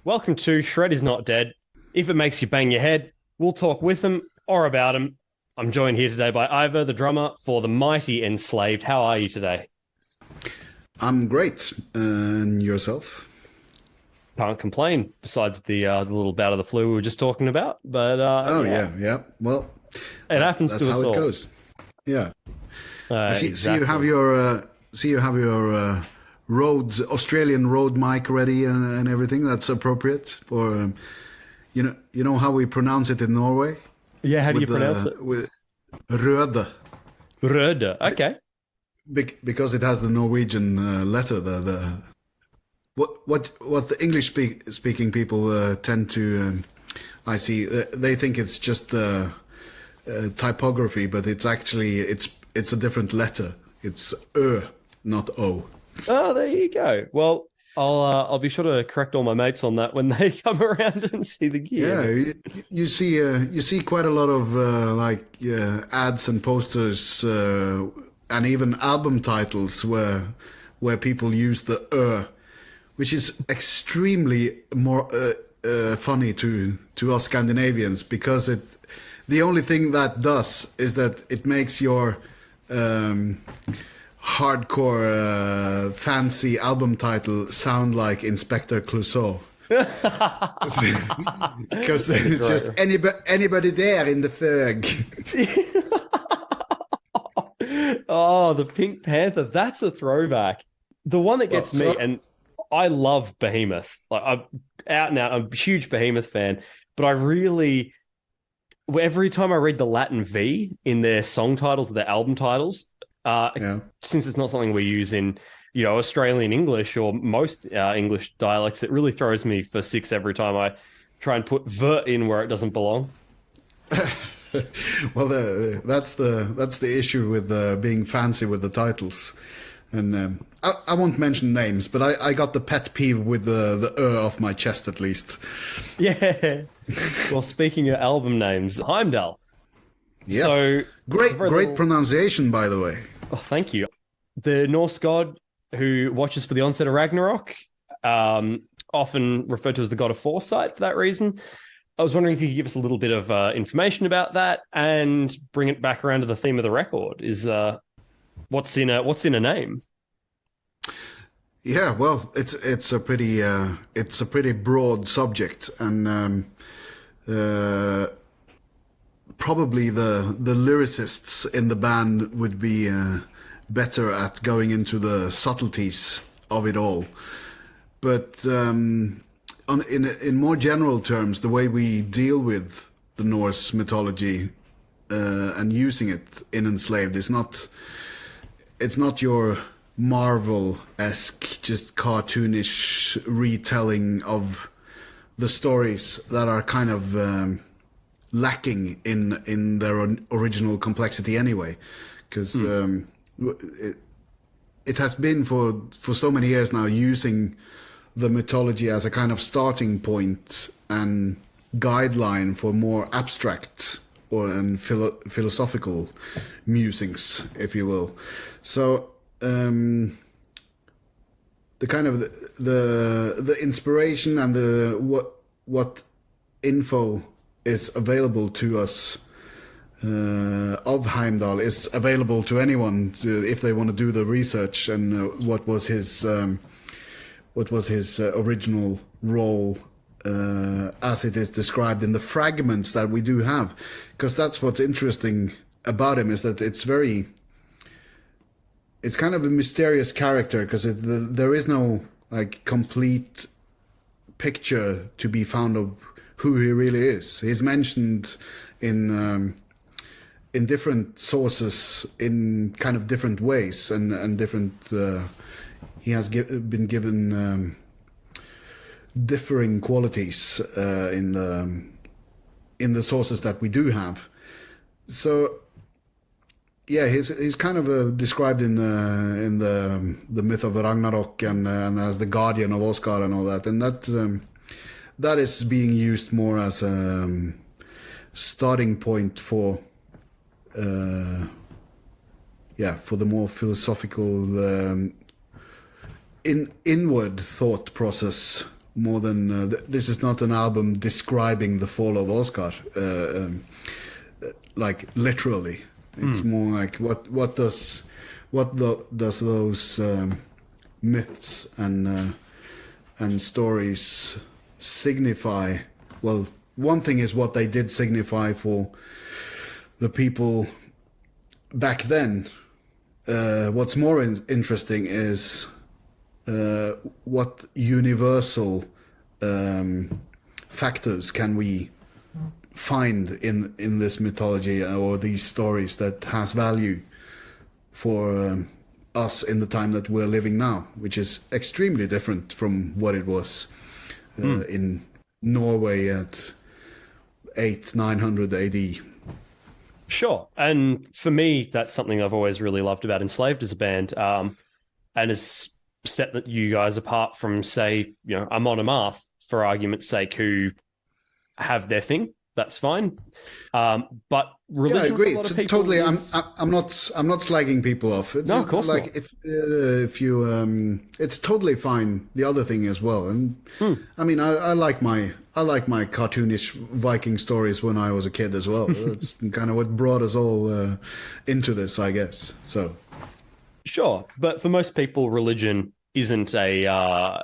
Welcome to Shred is Not Dead. If it makes you bang your head, we'll talk with him or about him. I'm joined here today by Iver, the drummer for the mighty Enslaved. How are you today? I'm great. And yourself? Can't complain, besides the little bout of the flu we were just talking about. But Oh yeah. Well, it happens that's to us how it all. goes. Yeah. See you have Exactly. your Australian road mic ready and everything. That's appropriate for you know how we pronounce it in Norway Yeah, how do you with pronounce it? with røde. Røde. Okay. Because it has the Norwegian letter. The what the English speaking people tend to I see they think it's just typography, but it's actually it's a different letter. It's not o. Oh, there you go. Well, I'll be sure to correct all my mates on that when they come around and see the gear. Yeah, you see quite a lot of ads and posters and even album titles where people use the which is extremely more funny to us Scandinavians, because the only thing that does is that it makes your hardcore fancy album title sound like Inspector Clouseau. Because it's just anybody there in the Ferg. Oh, the Pink Panther. That's a throwback. The one that gets me, and I love Behemoth. Like, I'm out and out. I'm a huge Behemoth fan, but I really, every time I read the Latin V in their song titles, their album titles, Yeah. since it's not something we use in, Australian English or most English dialects, it really throws me for six every time I try and put vert in where it doesn't belong. Well, that's the issue with being fancy with the titles, and I won't mention names, but I got the pet peeve with the off my chest at least. Yeah. Well, speaking of album names, Heimdal. Yeah, So great very little- pronunciation, by the way. Oh, thank you. The Norse god who watches for the onset of Ragnarok, often referred to as the god of foresight for that reason. I was wondering if you could give us a little bit of information about that and bring it back around to the theme of the record. Is what's in a name? Yeah, well, it's a pretty broad subject, and probably the lyricists in the band would be better at going into the subtleties of it all. But in more general terms, the way we deal with the Norse mythology and using it in Enslaved is not. It's not your Marvel-esque, just cartoonish retelling of the stories that are kind of lacking in their original complexity anyway, because it has been for so many years now using the mythology as a kind of starting point and guideline for more abstract and philosophical musings, if you will. So the kind of the inspiration and the what info is available to us of Heimdal is available to anyone if they want to do the research, and what was his original role as it is described in the fragments that we do have, because that's what's interesting about him, is that it's kind of a mysterious character, because there is no like complete picture to be found of who he really is. He's mentioned in different sources in kind of different ways, and different. He has been given differing qualities in the sources that we do have. So yeah, he's kind of described in the myth of Ragnarok and as the guardian of Oscar and all that, and that is being used more as a starting point for the more philosophical inward thought process more than this is not an album describing the fall of Oscar, like literally. It's more like does those myths and stories signify? Well, one thing is what they did signify for the people back then. What's more interesting is what universal factors can we find in this mythology or these stories that has value for us in the time that we're living now, which is extremely different from what it was in Norway at 900 AD. Sure. And for me, that's something I've always really loved about Enslaved as a band, and has set that you guys apart from, say, Amon Amarth, for argument's sake, who have their thing. That's fine. But religion, I agree. for a lot of people Totally. is... I'm not slagging people off. No, of course like not. If you it's totally fine. The other thing as well. And I mean, I like my cartoonish Viking stories when I was a kid as well. That's kind of what brought us all into this, I guess. So Sure, but for most people, religion isn't a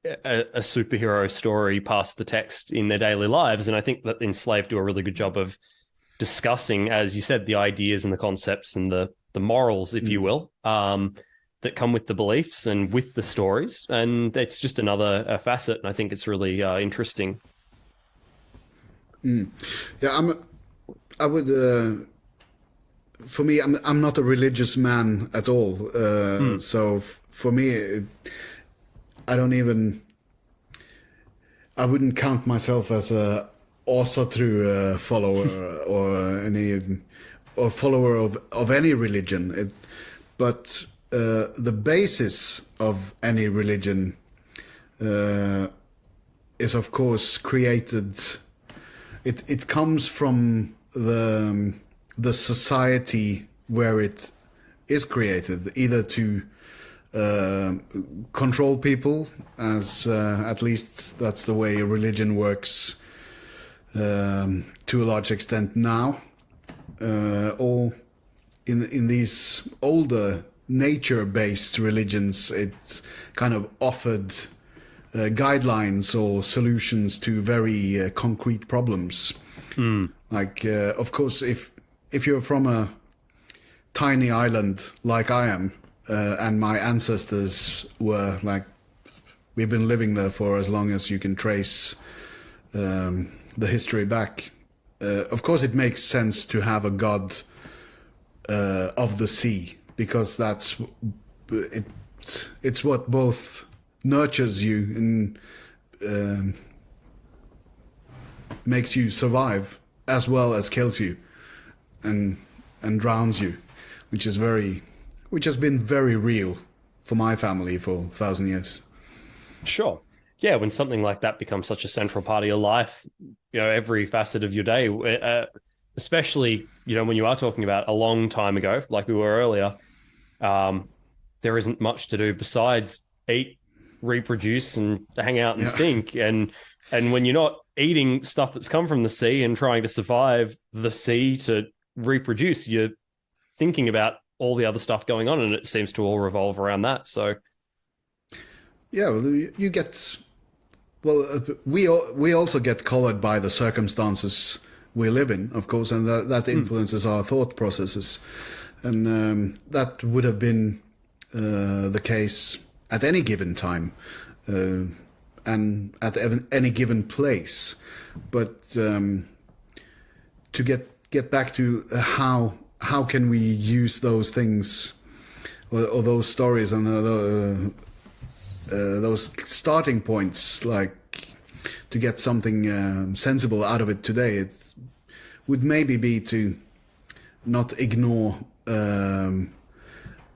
superhero story past the text in their daily lives. And I think that Enslaved do a really good job of discussing, as you said, the ideas and the concepts and the morals, if you will, that come with the beliefs and with the stories. And it's just another facet. And I think it's really interesting. Yeah, I would. For me, I'm not a religious man at all. So for me, I wouldn't count myself as a Åsatru follower or follower of any religion. But the basis of any religion is, of course, created. It comes from the society where it is created, either to control people, as at least that's the way religion works to a large extent now, or in these older nature-based religions, it kind of offered guidelines or solutions to very concrete problems. Like, of course, if you're from a tiny island like I am, and my ancestors were like, we've been living there for as long as you can trace the history back. Of course, it makes sense to have a god of the sea, because it's what both nurtures you and makes you survive, as well as kills you and drowns you, which has been very real for my family for 1,000 years. Sure. Yeah, when something like that becomes such a central part of your life, every facet of your day, especially, when you are talking about a long time ago, like we were earlier, there isn't much to do besides eat, reproduce, and hang out and think. And when you're not eating stuff that's come from the sea and trying to survive the sea to reproduce, you're thinking about all the other stuff going on, and it seems to all revolve around that. So yeah, well, you get, well, we also get colored by the circumstances we live in, of course, and that influences our thought processes, and that would have been the case at any given time and at any given place. But to get back to how can we use those things or those stories and those starting points, like to get something sensible out of it today, it would maybe be to not ignore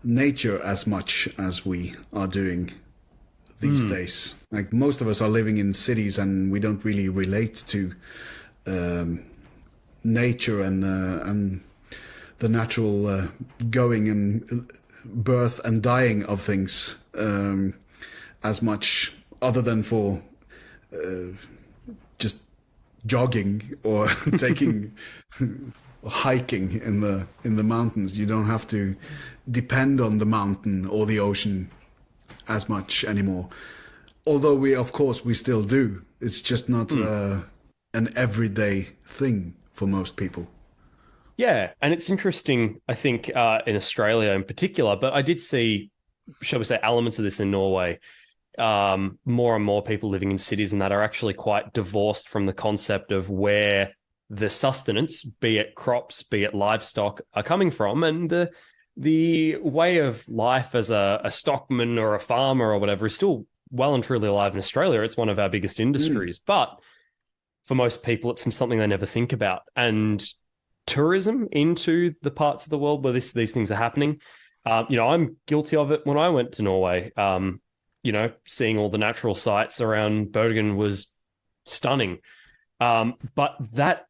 nature as much as we are doing these days. Like, most of us are living in cities and we don't really relate to nature and the natural going and birth and dying of things as much, other than for just jogging or taking hiking in the mountains. You don't have to depend on the mountain or the ocean as much anymore. Although we still do. It's just not an everyday thing for most people. Yeah, and it's interesting, I think, in Australia in particular, but I did see, shall we say, elements of this in Norway. More and more people living in cities and that are actually quite divorced from the concept of where the sustenance, be it crops, be it livestock, are coming from. And the way of life as a stockman or a farmer or whatever is still well and truly alive in Australia. It's one of our biggest industries. But for most people, it's something they never think about. And tourism into the parts of the world where these things are happening, I'm guilty of it when I went to Norway. Seeing all the natural sights around Bergen was stunning. But that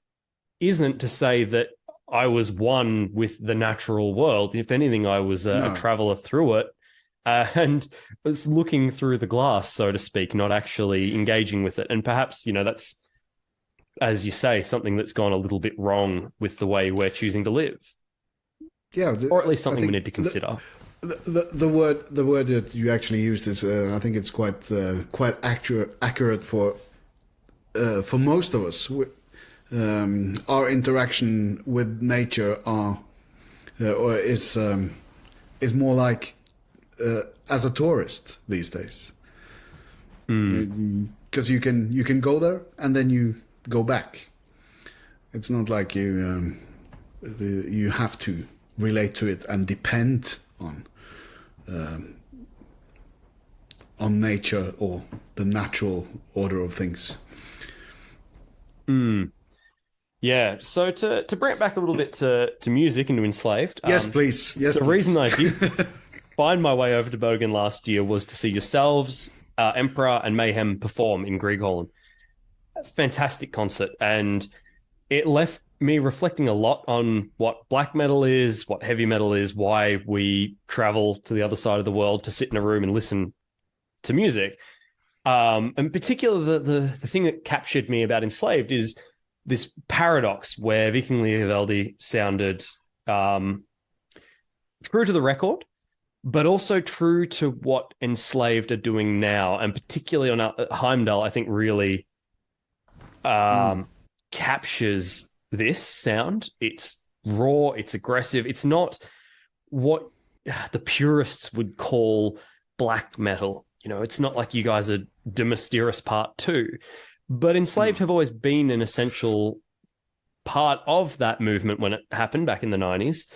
isn't to say that I was one with the natural world. If anything, I was a traveler through it and was looking through the glass, so to speak, not actually engaging with it. And perhaps, that's, as you say, something that's gone a little bit wrong with the way we're choosing to live. Yeah. Or at least something we need to consider. The word that you actually used is I think it's quite accurate for most of us. Our interaction with nature is more like as a tourist these days, because you can go there and then you go back. It's not like you have to relate to it and depend on nature or the natural order of things. Yeah. So to bring it back a little bit to music and to Enslaved. Yes, please. Yes. The reason I did find my way over to Bergen last year was to see yourselves, Emperor and Mayhem perform in Grieghallen. Fantastic concert, and it left me reflecting a lot on what black metal is, what heavy metal is, why we travel to the other side of the world to sit in a room and listen to music. In particular, the thing that captured me about Enslaved is this paradox where Viking Liaveldi sounded true to the record, but also true to what Enslaved are doing now, and particularly on Heimdal, I think really captures this sound. It's raw, it's aggressive. It's not what the purists would call black metal. It's not like you guys are De Mysterious Part 2. But Enslaved have always been an essential part of that movement when it happened back in the 90s.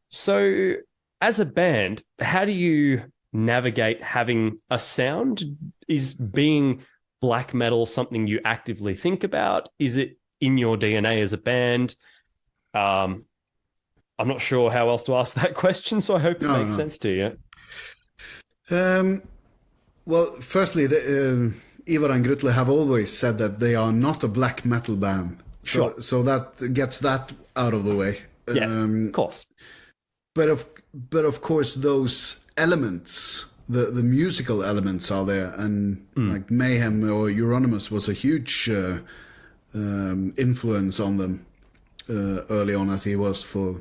So as a band, how do you navigate having a sound? Is being black metal something you actively think about? Is it in your DNA as a band? I'm not sure how else to ask that question, so I hope it makes sense to you. Well, firstly, Iver and Grutle have always said that they are not a black metal band. So, Sure. So that gets that out of the way. Yeah, of course. But of course, those elements, the musical elements are there, and like Mayhem or Euronymous was a huge influence on them early on, as he was for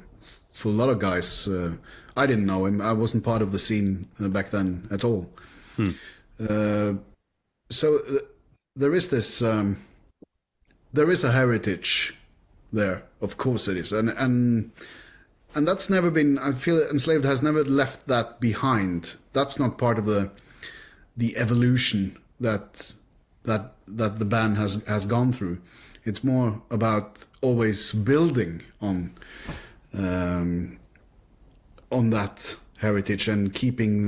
a lot of guys. I didn't know him. I wasn't part of the scene back then at all. So there is this, there is a heritage there. Of course it is, and that's never been. I feel Enslaved has never left that behind. That's not part of the evolution that the band has gone through. It's more about always building on that heritage and keeping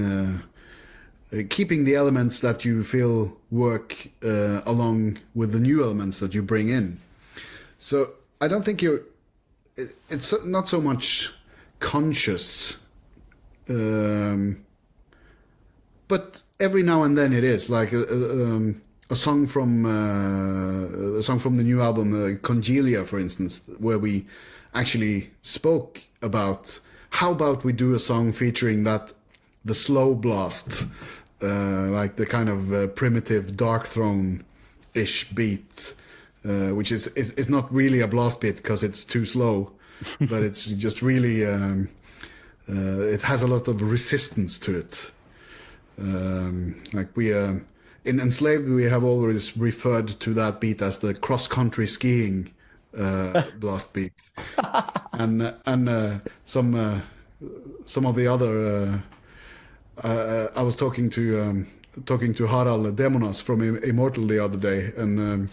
the elements that you feel work along with the new elements that you bring in. So I don't think it's not so much conscious, but every now and then it is, like a song from the new album Congelia, for instance, where we actually spoke about how about we do a song featuring the slow blast, like the kind of primitive Dark Throne ish beat, which is not really a blast beat because it's too slow, but it's just really it has a lot of resistance to it. Like we in Enslaved, we have always referred to that beat as the cross country skiing blast beat, and some of the other. I was talking to Harald Demonas from Immortal the other day, and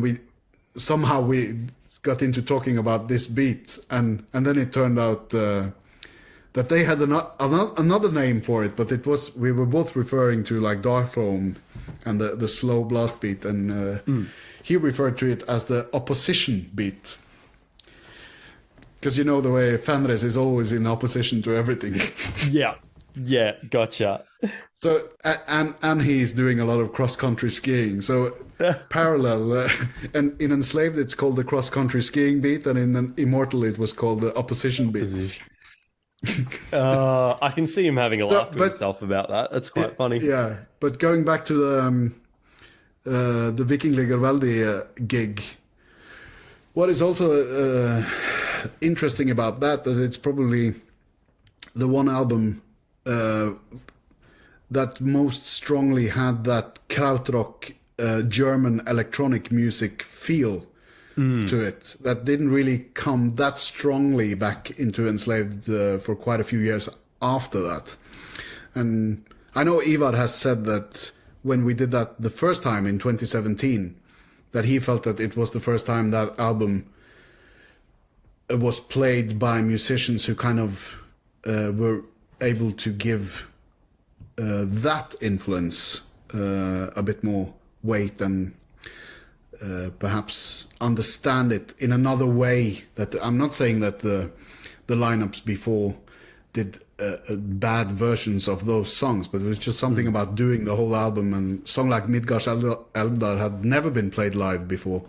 we got into talking about this beat, and then it turned out that they had another name for it, but we were both referring to like Darkthrone and the slow blast beat, and he referred to it as the opposition beat. Because you know the way Fenris is always in opposition to everything. Yeah, gotcha. So and he's doing a lot of cross country skiing. So parallel, and in Enslaved it's called the cross country skiing beat, and in Immortal it was called the opposition beat. I can see him having a laugh to himself about that. That's quite funny. Yeah, but going back to the Viking Ligger Veldig gig, what is also interesting about that it's probably the one album that most strongly had that krautrock German electronic music feel to it, that didn't really come that strongly back into Enslaved for quite a few years after that. And I know Ivar has said that when we did that the first time in 2017, that he felt that it was the first time that album was played by musicians who kind of were able to give that influence a bit more weight and perhaps understand it in another way. That I'm not saying that the lineups before did bad versions of those songs, but it was just something about doing the whole album. And a song like Midgard's Eldar had never been played live before,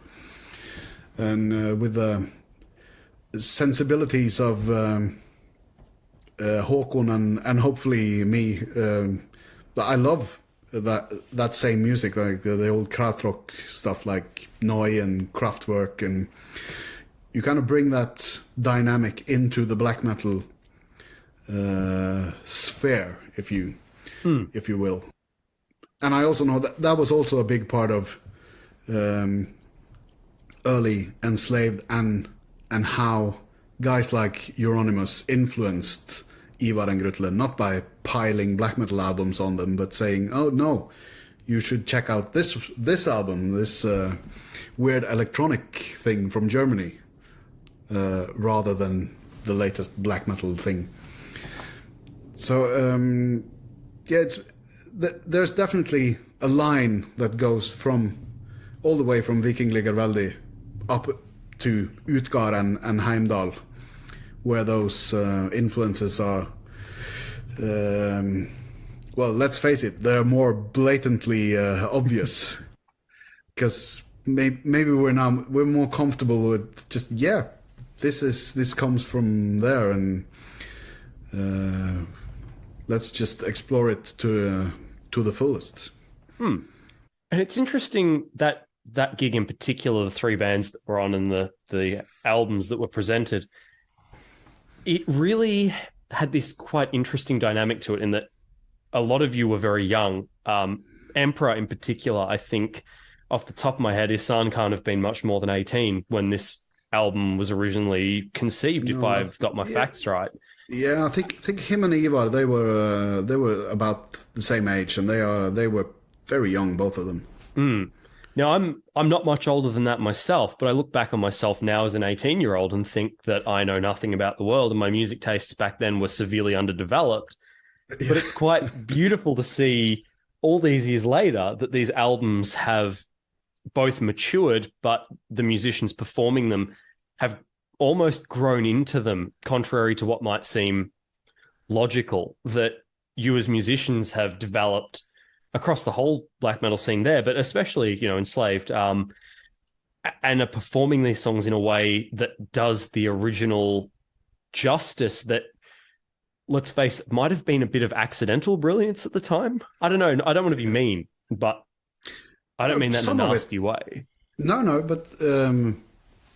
and with the sensibilities of Håkon and hopefully me, I love that same music, like the old krautrock stuff like Neu and Kraftwerk, and you kind of bring that dynamic into the black metal sphere, if you will. And I also know that was also a big part of early Enslaved and how guys like Euronymous influenced Ivar and Grutle, not by piling black metal albums on them, but saying, oh no, you should check out this album, this weird electronic thing from Germany, rather than the latest black metal thing. So yeah, there's definitely a line that goes all the way from Viking Ligger Veldig up to Utgard and Heimdal, where those influences are, well, let's face it, they're more blatantly obvious. Because maybe we're more comfortable with just, yeah, this comes from there, and let's just explore it to the fullest. And it's interesting that gig in particular, the three bands that were on and the albums that were presented, it really had this quite interesting dynamic to it, in that a lot of you were very young. Emperor in particular, I think, off the top of my head, his son can't have been much more than 18 when this album was originally conceived, if I've got my facts right. Yeah, I think him and Ivar, they were about the same age, and they were very young, both of them. Now, I'm not much older than that myself, but I look back on myself now as an 18-year-old and think that I know nothing about the world, and my music tastes back then were severely underdeveloped. Yeah. But it's quite beautiful to see all these years later that these albums have both matured, but the musicians performing them have almost grown into them, contrary to what might seem logical, that you as musicians have developed across the whole black metal scene there, but especially, Enslaved, and are performing these songs in a way that does the original justice that, let's face it, might have been a bit of accidental brilliance at the time. I don't know. I don't want to be mean, but I don't mean that in a Some of it. nasty way. No, but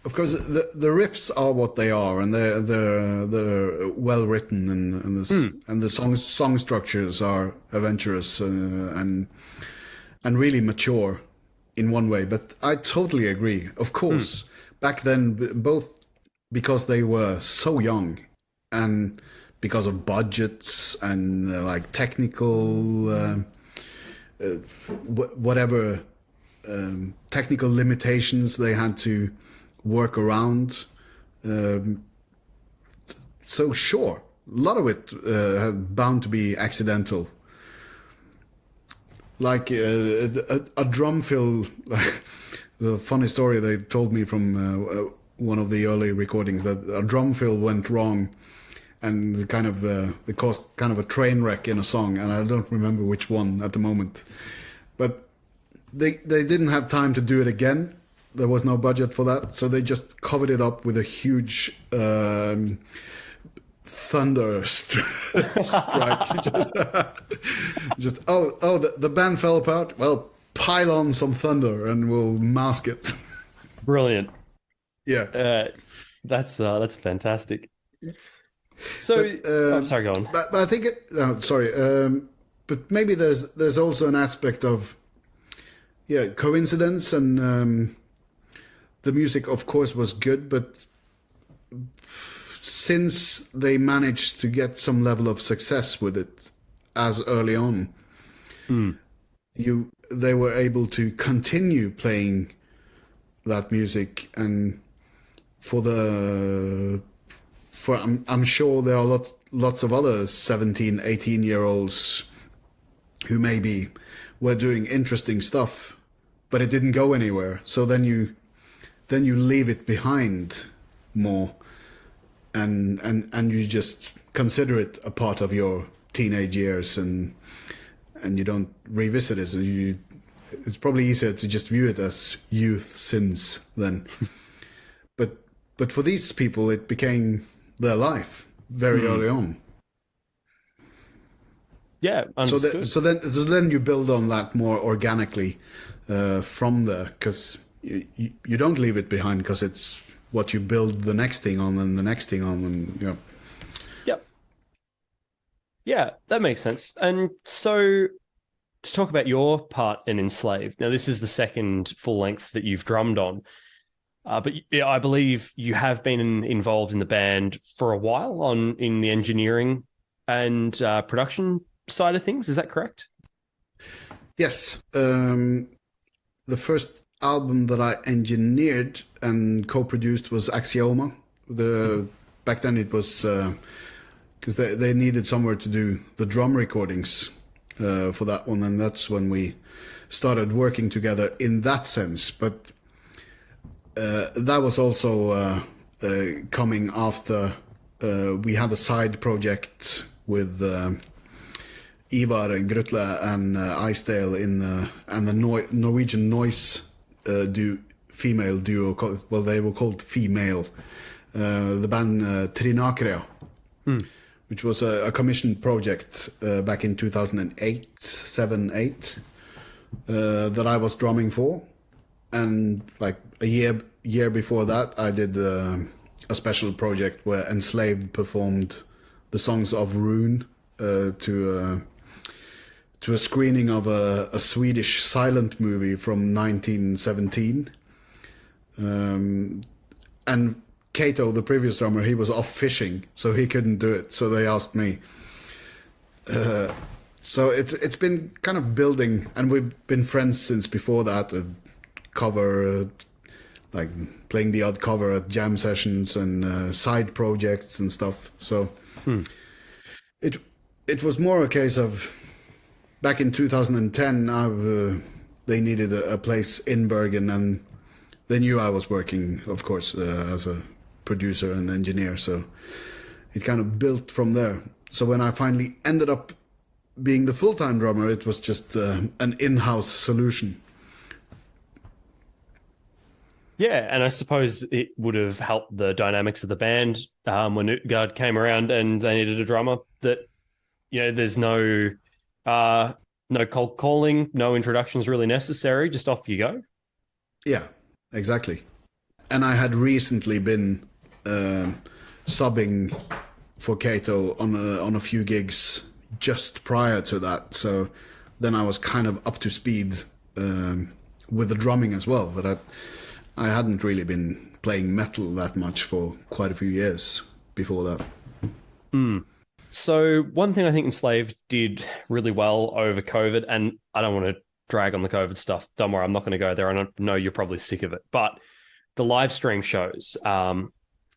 of course the riffs are what they are, and they're well written, and the song structures are adventurous and really mature in one way. But I totally agree. Of course, back then, both because they were so young and because of budgets and like technical whatever technical limitations they had to work around. So sure, a lot of it bound to be accidental. Like a drum fill. The funny story they told me from one of the early recordings, that a drum fill went wrong, and it caused kind of a train wreck in a song, and I don't remember which one at the moment. But they didn't have time to do it again. There was no budget for that, so they just covered it up with a huge thunder strike. The band fell apart. Well, pile on some thunder and we'll mask it. Brilliant. Yeah, that's fantastic. So, I'm sorry, go on. But I think but maybe there's also an aspect of coincidence, and the music, of course, was good, but since they managed to get some level of success with it as early on, they were able to continue playing that music, and I'm sure there are lots of other 17, 18-year-olds who maybe were doing interesting stuff, but it didn't go anywhere. So then you leave it behind more, and you just consider it a part of your teenage years, and you don't revisit it. So it's probably easier to just view it as youth sins then. But for these people, it became their life very early on. Yeah, understood. So then you build on that more organically from there, because you don't leave it behind, because it's what you build the next thing on and the next thing on, and Yep. Yeah, that makes sense. And so, to talk about your part in Enslaved, now this is the second full length that you've drummed on. But I believe you have been involved in the band for a while in the engineering and production side of things. Is that correct? Yes. The first album that I engineered and co-produced was Axioma. Back then it was because they needed somewhere to do the drum recordings for that one, and that's when we started working together in that sense. But that was also coming after we had a side project with Ivar and Grutle and Icedale and the Norwegian noise female duo. Well, they were called Female. The band Trinakria, which was a commissioned project back in 2008, 7-8, that I was drumming for. And like a year before that, I did a special project where Enslaved performed the songs of Rune to a screening of a Swedish silent movie from 1917. And Kato, the previous drummer, he was off fishing, so he couldn't do it. So they asked me. So it's been kind of building, and we've been friends since before that. Cover, like playing the odd cover at jam sessions and side projects and stuff. So it was more a case of back in 2010. They needed a place in Bergen, and they knew I was working, of course, as a producer and engineer. So it kind of built from there. So when I finally ended up being the full-time drummer, it was just an in-house solution. Yeah, and I suppose it would have helped the dynamics of the band when Utgard came around and they needed a drummer, that, there's no No cold calling, no introductions really necessary. Just off you go. Yeah, exactly. And I had recently been subbing for Kato on a few gigs just prior to that, so then I was kind of up to speed with the drumming as well. But I hadn't really been playing metal that much for quite a few years before that. So one thing I think Enslaved did really well over COVID, and I don't want to drag on the COVID stuff. Don't worry, I'm not going to go there. I know you're probably sick of it, but the live stream shows, the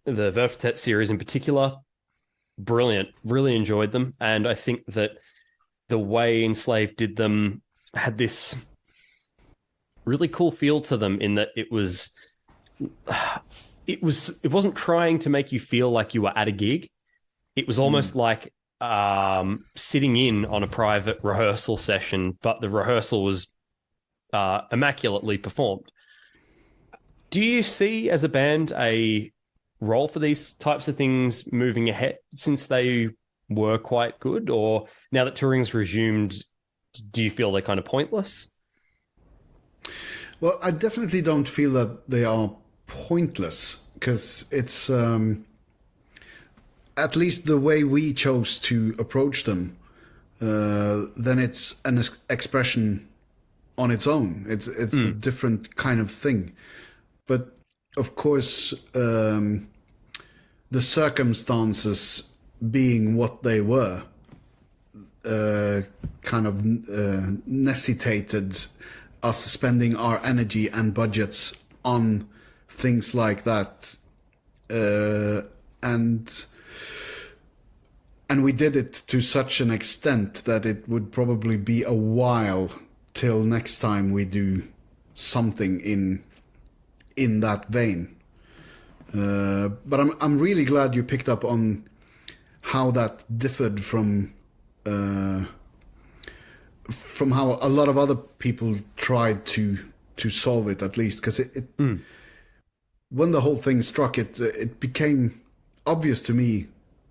Verftet series in particular, brilliant. Really enjoyed them, and I think that the way Enslaved did them had this really cool feel to them in that it wasn't trying to make you feel like you were at a gig. It was almost like sitting in on a private rehearsal session, but the rehearsal was immaculately performed. Do you see as a band a role for these types of things moving ahead, since they were quite good? Or now that touring's resumed, do you feel they're kind of pointless? Well, I definitely don't feel that they are pointless, because it's at least the way we chose to approach them, then it's an expression on its own. It's a different kind of thing. But of course, the circumstances being what they were, kind of necessitated us spending our energy and budgets on things like that, and we did it to such an extent that it would probably be a while till next time we do something in that vein. But I'm really glad you picked up on how that differed from how a lot of other people tried to solve it, at least, because when the whole thing struck, it became obvious to me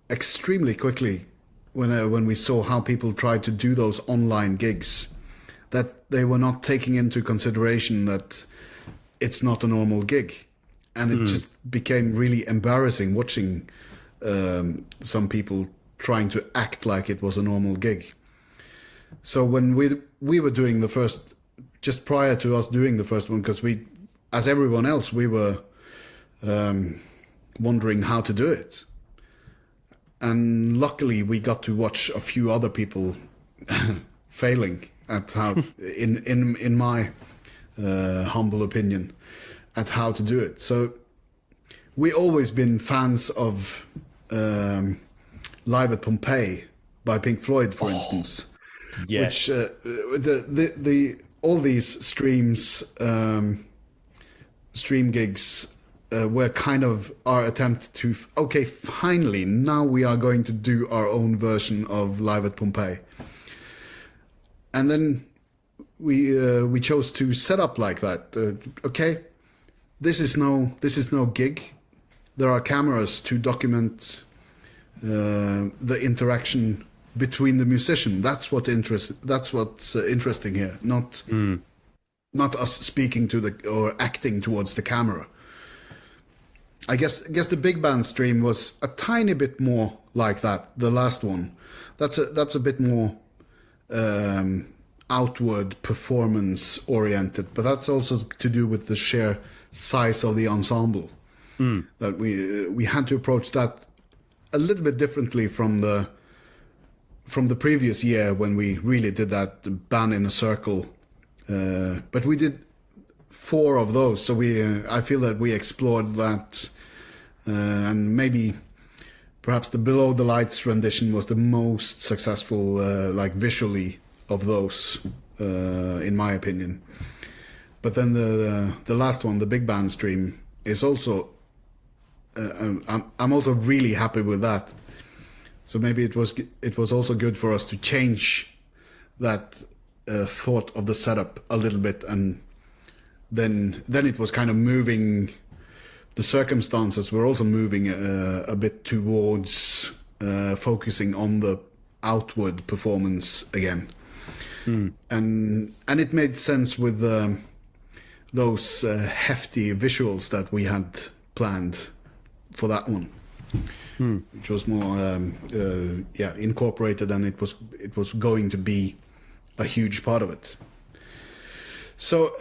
extremely quickly when we saw how people tried to do those online gigs, that they were not taking into consideration that it's not a normal gig. And it just became really embarrassing watching some people trying to act like it was a normal gig. So when we were doing the first, just prior to us doing the first one, because we, as everyone else, we were wondering how to do it. And luckily we got to watch a few other people failing at how, in my humble opinion, at how to do it. So we always been fans of Live at Pompeii by Pink Floyd, for instance. Yes. Which all these stream gigs were kind of our attempt to, okay, finally, now we are going to do our own version of Live at Pompeii. And then we chose to set up like that. Okay, this is no gig. There are cameras to document the interaction between the musician. That's what's interesting here. Not us speaking to or acting towards the camera. I guess the big band stream was a tiny bit more like that. The last one, that's a bit more outward performance oriented, but that's also to do with the sheer size of the ensemble. That we had to approach that a little bit differently from the previous year when we really did that band in a circle. But we did 4 of those, so I feel that we explored that, and maybe perhaps the Below the Lights rendition was the most successful, like visually, of those, in my opinion. But then the last one, the big band stream, is also I'm also really happy with that. So maybe it was also good for us to change that thought of the setup a little bit, and then it was kind of moving. The circumstances were also moving a bit towards focusing on the outward performance again. and it made sense with those hefty visuals that we had planned for that one, which was more incorporated, and it was going to be a huge part of it. So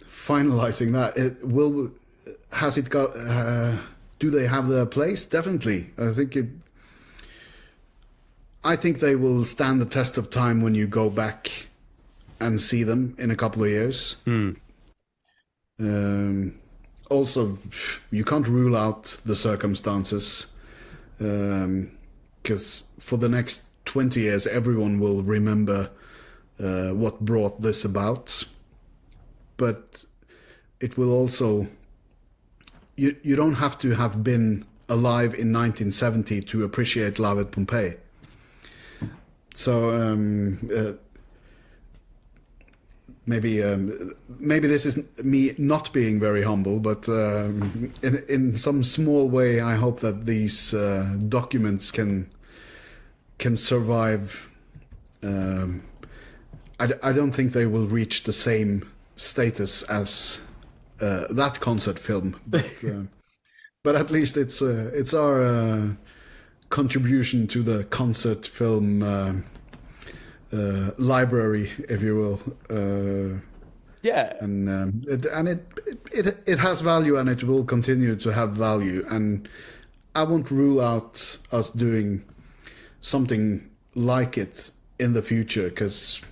finalizing that, do they have their place? Definitely. I think they will stand the test of time when you go back and see them in a couple of years. Also, you can't rule out the circumstances, because for the next 20 years, everyone will remember what brought this about. But it will also... You don't have to have been alive in 1970 to appreciate Live at Pompeii. So maybe this is me not being very humble, but in some small way, I hope that these documents can survive. I don't think they will reach the same status as that concert film, but at least it's our contribution to the concert film library, if you will. And it has value, and it will continue to have value. And I won't rule out us doing something like it in the future, because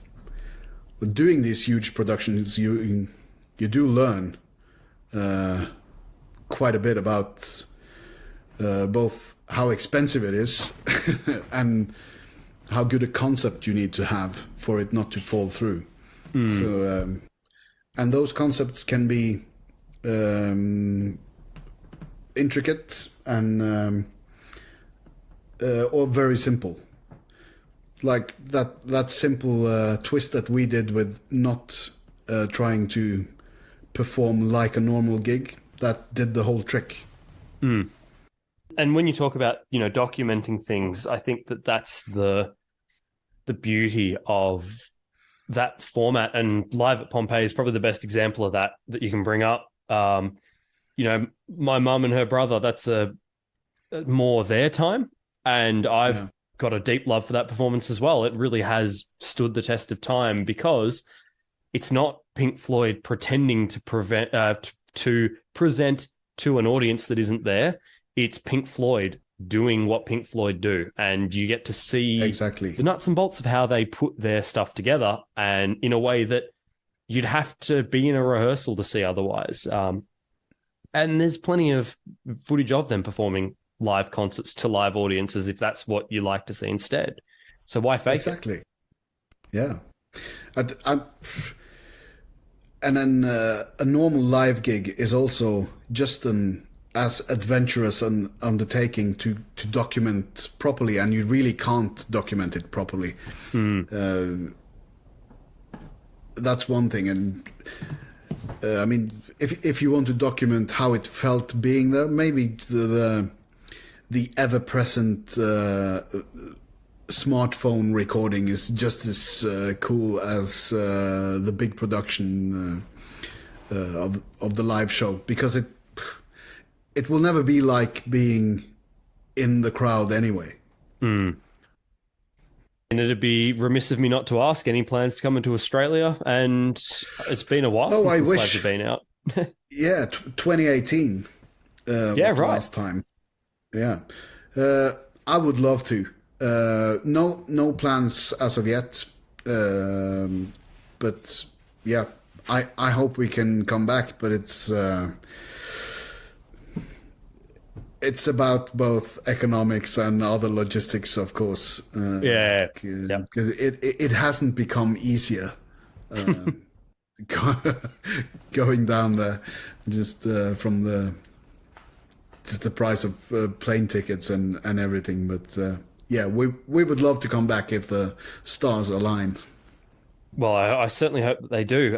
with doing these huge productions, you do learn quite a bit about both how expensive it is and how good a concept you need to have for it not to fall through. So, and those concepts can be intricate and or very simple. Like that simple twist that we did with not trying to perform like a normal gig, that did the whole trick. And when you talk about, documenting things, I think that's the beauty of that format, and Live at Pompeii is probably the best example of that you can bring up. My mum and her brother, that's more their time, and I've got a deep love for that performance as well. It really has stood the test of time, because it's not Pink Floyd pretending to present to an audience that isn't there. It's Pink Floyd doing what Pink Floyd do, and you get to see exactly the nuts and bolts of how they put their stuff together, and in a way that you'd have to be in a rehearsal to see otherwise. And there's plenty of footage of them performing live concerts to live audiences if that's what you like to see instead. So why fake exactly. it? Yeah. And then a normal live gig is also just an as adventurous an undertaking to document properly, and you really can't document it properly. That's one thing, and I mean, if you want to document how it felt being there, maybe the ever-present smartphone recording is just as cool as the big production of the live show, because it will never be like being in the crowd anyway. And it'd be remiss of me not to ask, any plans to come into Australia? And it's been a while since I wish. Enslaved have been out. Yeah, 2018 was the last time. Yeah. I would love to. No plans as of yet. But yeah, I hope we can come back, but it's about both economics and other logistics, of course. Because it hasn't become easier going down there, just from the price of plane tickets and everything. But yeah, we would love to come back if the stars align. Well, I certainly hope that they do.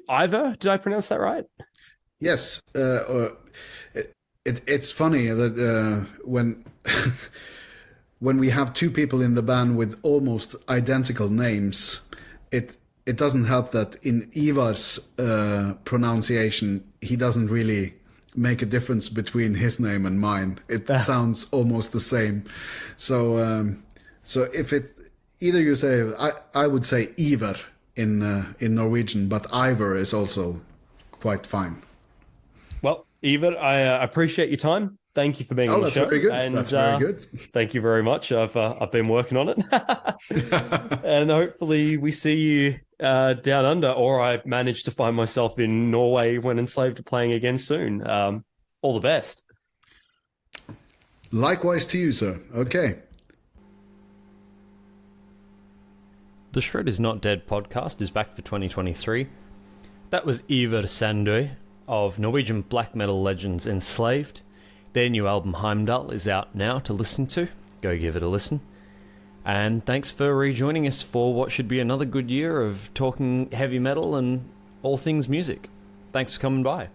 Iver, did I pronounce that right? Yes. It's funny that when when we have two people in the band with almost identical names, it doesn't help that in Ivar's pronunciation, he doesn't really make a difference between his name and mine. It sounds almost the same. So if it either you say, I would say Iver in Norwegian, but Iver is also quite fine. Well, Iver, I appreciate your time. Thank you for being on the show. Very good. And, that's very good. Thank you very much. I've been working on it. And hopefully we see you down under, or I manage to find myself in Norway when Enslaved are playing again soon. All the best. Likewise to you, sir. Okay. The Shred Is Not Dead podcast is back for 2023. That was Iver Sandøy of Norwegian black metal legends Enslaved. Their new album Heimdal is out now to listen to. Go give it a listen. And thanks for rejoining us for what should be another good year of talking heavy metal and all things music. Thanks for coming by.